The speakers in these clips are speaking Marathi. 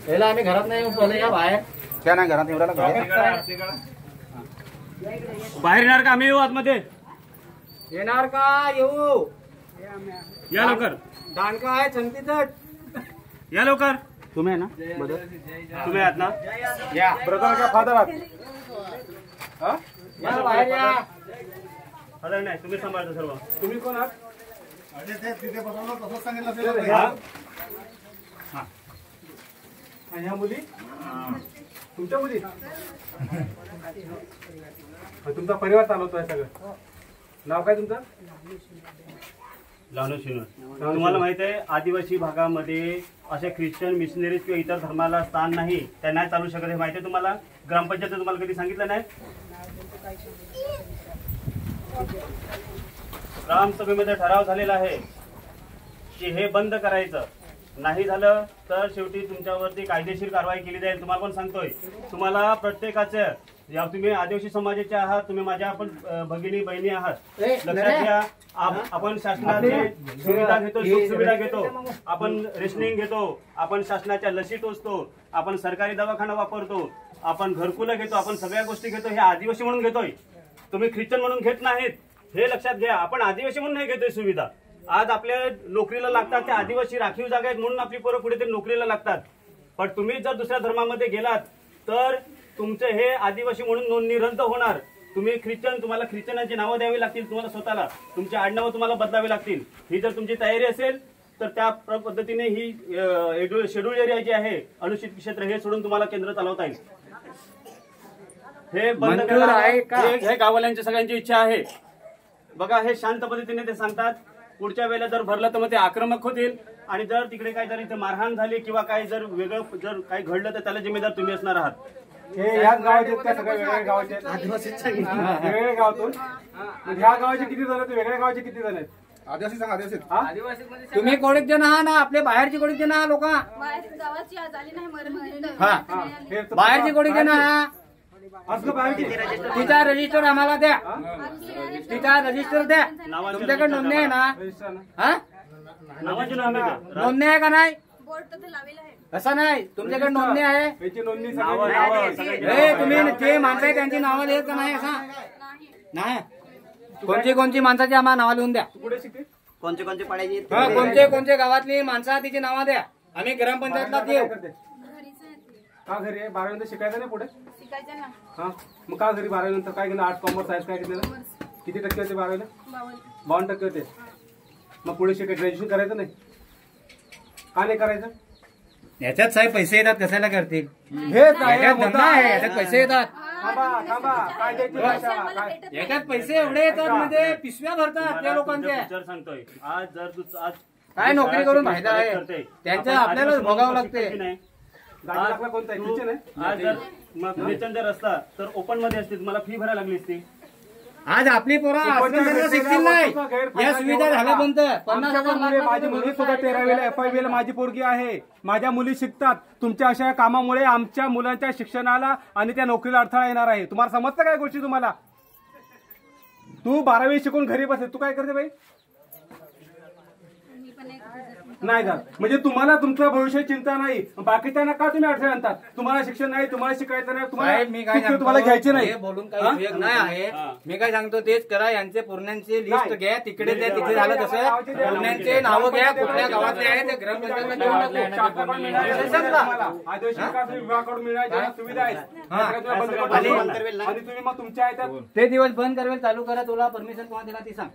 याला आम्ही घरात नाही बोलले या बाहेर क्या नाही घरात एवढ्याला बाहेर येणार का? आम्ही येऊ आतमध्ये. येणार का? येऊ या लवकर. दांडका आहे छंतीतट. या लवकर. तुम्ही आहे ना? तुम्ही आहात ना? या ब्रदर का फादर आहात? या बाहेर या. फादर नाही, तुम्ही सांभाळता सर्व. तुम्ही कोण आहात? तिथे बसवलं तसंच सांगितलं असेल. ह्या मुली तुमच्या मुली? तुमचा परिवार चालवतोय सगळं. नाव काय तुमचं? लावणं शिणं. तुम्हाला माहित आहे आदिवासी भागामध्ये अशा ख्रिश्चन मिशनरीज किंवा इतर धर्माला स्थान नाही, त्या नाही चालू शकत. हे माहिती आहे तुम्हाला? ग्रामपंचायत तुम्हाला कधी सांगितलं नाही? ग्रामसभेमध्ये ठराव झालेला आहे की हे बंद करायचं. नाही झालं तर शेवटी तुमच्यावरती कायदेशीर कारवाई केली जाईल. तुम्हाला पण सांगतोय, तुम्हाला प्रत्येकाचं, या तुम्ही आदिवासी समाजाचे आहात, तुम्ही माझ्या आपण भगिनी बहिणी आहात, लक्षात घ्या. आपण शासनाची सुविधा घेतो, सुख सुविधा घेतो, आपण रेशनिंग घेतो, आपण शासनाच्या लसी टोचतो, आपण सरकारी दवाखाना वापरतो, आपण घरकुलं घेतो, आपण सगळ्या गोष्टी घेतो. हे आदिवासी म्हणून घेतोय, तुम्ही ख्रिश्चन म्हणून घेत नाहीत. हे लक्षात घ्या. आपण आदिवासी म्हणून नाही घेतोय सुविधा. आज आपल्या नोकरीला लागतात ते आदिवासी राखीव जागा आहेत म्हणून आपली पोरं कुठेतरी नोकरीला लागतात. पण तुम्ही जर दुसऱ्या धर्मामध्ये गेलात तर तुमचे हे आदिवासी म्हणून नोंदणी रद्द होणार. तुम्ही ख्रिश्चन, तुम्हाला ख्रिश्चनांची नावं द्यावी लागतील, तुम्हाला स्वतःला तुमची आडनावं तुम्हाला बदलावी लागतील. ही जर तुमची तयारी असेल तर त्या पद्धतीने ही शेड्यूल एरिया जी आहे, अनुसूचित क्षेत्र, हे सोडून तुम्हाला केंद्र चालवता येईल. हे बंद हे गाववाल्यांची सगळ्यांची इच्छा आहे. बघा, हे शांत पद्धतीने ते सांगतात. पुढच्या वेळेला जर भरलं तर मग ते आक्रमक होतील आणि जर तिकडे काही जर इथे मारहाण झाली किंवा काही जर वेगळं जर काही घडलं तर त्याला जिम्मेदार तुम्ही असणार आहात. हे याच गावाचे त्या सगळ्या वेगळ्या गावाचे वेगवेगळ्या गावातून. ह्या गावाचे किती जण आहेत? वेगळ्या गावाचे किती जण आहेत? आदिवासी सांग. आदिवासी तुम्ही कोणीच जण आहात ना? आपले बाहेरची कोणीच जण आहात? लोक बाहेरची कोणीच जण आहात? तिचा रजिस्टर आम्हाला द्या. तिचा रजिस्टर द्या. तुमच्याकडे नोंदणी आहे ना? नोंदणी आहे का नाही? असं नाही, तुमच्याकडे नोंदणी आहे. तुम्ही जे माणसं आहे त्यांची नावं लिहित का नाही? असं नाही. कोणची माणसाची आम्हाला नावं लिहून द्या. कोणते कोणते पाड्याची? कोणते गावातली माणसं तिची नावं द्या. आम्ही ग्रामपंचायतला देऊ. का घरी आहे? 12वी नंतर शिकायचं नाही पुढे? हा, मग का घरी 12वी नंतर काय केलं? आर्ट, कॉमर्स, सायन्स काय घेतलं? किती टक्के होते 12वीला? 52% होते. मग पुढे शिकाय ग्रॅज्युएशन करायचं नाही? का नाही करायचं? याच्यात साहेब पैसे येतात, कशाला करतील? हेच धंदा आहे, याच्यात पैसे येतात. याच्यात पैसे एवढे येतात म्हणजे पिशव्या भरतात त्या लोकांच्या. सांगतोय, आज जर काय नोकरी करून फायदा आहे त्यांचं आपल्याला भोगावं लागते. आज जर ख्रिश्चन जर असता तर ओपन मध्ये असते, तुम्हाला फी भरायला लागली असती. आज आपली पोरं शिकतील नाही, या सुविधा झाल्या बंद. 50,000 माझी मुलगी सुद्धा 13वीला FIBला माझी पोरगी आहे. माझ्या मुली शिकतात. तुमच्या अशा कामामुळे आमच्या मुलांच्या शिक्षणाला आणि त्या नोकरीला अडथळा येणार आहे. तुम्हाला समजतं काय गोष्टी? तुम्हाला तू 12वी शिकून घरी बसते, तू काय करते बाई? नाही का? म्हणजे तुम्हाला तुमच्या भविष्याची चिंता नाही, बाकीच्यांना का तुम्ही अडथळे आणतात? तुम्हाला शिक्षण नाही, तुम्हाला शिकायचं नाही, तुम्हाला घ्यायचे नाही. बोलून काही उपयोग नाही आहे. मी काय सांगतो तेच करा. यांचे पूर्णांची लिस्ट घ्या, तिकडे द्या, तिथे झालं तसं पूर्णांचे नावं घ्या, कुठल्या गावातले आहे ते ग्रामपंचायतला विभागाकडून मिळायच्या सुविधा आहेत आणि तुम्ही मग तुमच्या ते दिवस बंद करवेल चालू करा. तुला परमिशन कोणा दिला ती सांग.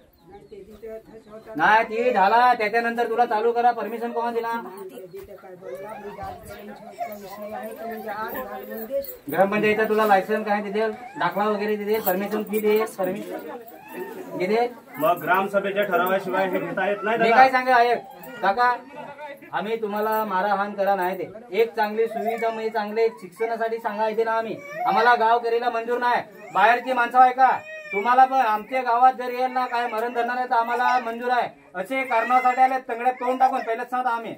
नाही, ती झाला त्याच्यानंतर तुला चालू करा परमिशन कोणा दिला? ग्रामपंचायत तुला लायसन्स काय देईल, दाखला वगैरे देईल, परमिशन फी देईल, परमिशन देईल. मग ग्रामसभेच्या ठरावाशिवाय हे घेता येत नाही. मी काय सांगा आहे काका, आम्ही तुम्हाला मारहाण करा नाही ते. एक चांगली सुविधा म्हणजे चांगले शिक्षणासाठी सांगायचे ना. आम्हाला गाव करीला मंजूर नाही. बाहेरची माणसं आहे का? तुम्हाला पण आमच्या गावात जर येईल ना काय मरण धरणार आहे तर आम्हाला मंजूर आहे. असे कारणासाठी आले तंगड्यात तोंड टाकून पहिलेच सांगता आम्ही.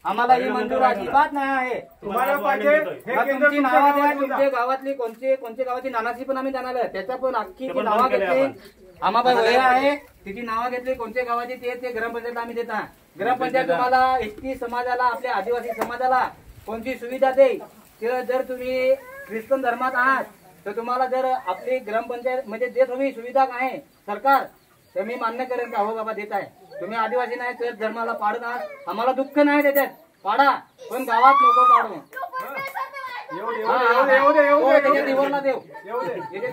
आम्हाला ही मंजूर अजिबात नाही आहे. तुम्हाला पाहिजे तुमची नावं द्या. तुमच्या गावातली कोणत्या गावाची नानाची पण आम्ही जाणार. त्याच्या पण अख्खी नावं घेतली. आम्हाला वय आहे, तिची नावं घेतली कोणत्या गावाची ते ग्रामपंचायत आम्ही देता. ग्रामपंचायत तुम्हाला एसटी समाजाला, आपल्या आदिवासी समाजाला कोणती सुविधा देईल ते जर तुम्ही ख्रिश्चन धर्मात आहात तर तुम्हाला जर आपली ग्रामपंचायत म्हणजे जे तुम्ही सुविधा आहे सरकार तर मी मान्य करेन का हो बाबा देत आहे. तुम्ही आदिवासी नाही तर धर्माला पाडत आहात आम्हाला दुःख नाही त्याच्यात पाडा पण गावात नको पाडू. त्याच्या देवरला देव त्याच्या देवरला देव त्याच्या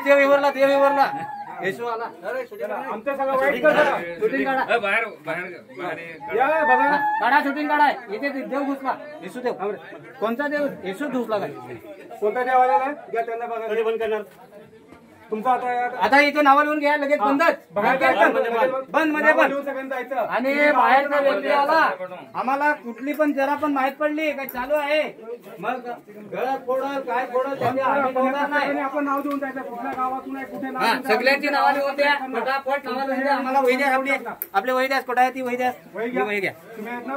देव विवरला देव विवरला येशू आला. आमचं सगळं वाईट करा. शूटिंग काढा या बघा काढा शूटिंग काढा. इथे देव घुसला येशू देव कोणता देव येशू घुसला काय कोणता देवाला आहे? घ्या त्यांना बघा. कधी बंद करणार तुमचं आता इथे नाव लिहून घ्या लगेच बंदच बंद मध्ये पण. सगळ्यांना जायचं आणि बाहेरचा व्यक्ती आला आम्हाला कुठली पण जरा पण माहित पडली काय चालू आहे मग गळत फोडल काय फोडल त्याचे आम्ही बघणार नाही. आपण नाव देऊन जायचं कुठल्या गावातून आहे कुठे हा सगळ्यांची नावं लिहून द्या फटाफट नावं लिहून द्या. आम्हाला वही द्या आपले वही द्या कुठे आहे ती वही द्या. वही घ्या. वही घ्या. तुम्ही आहेत ना?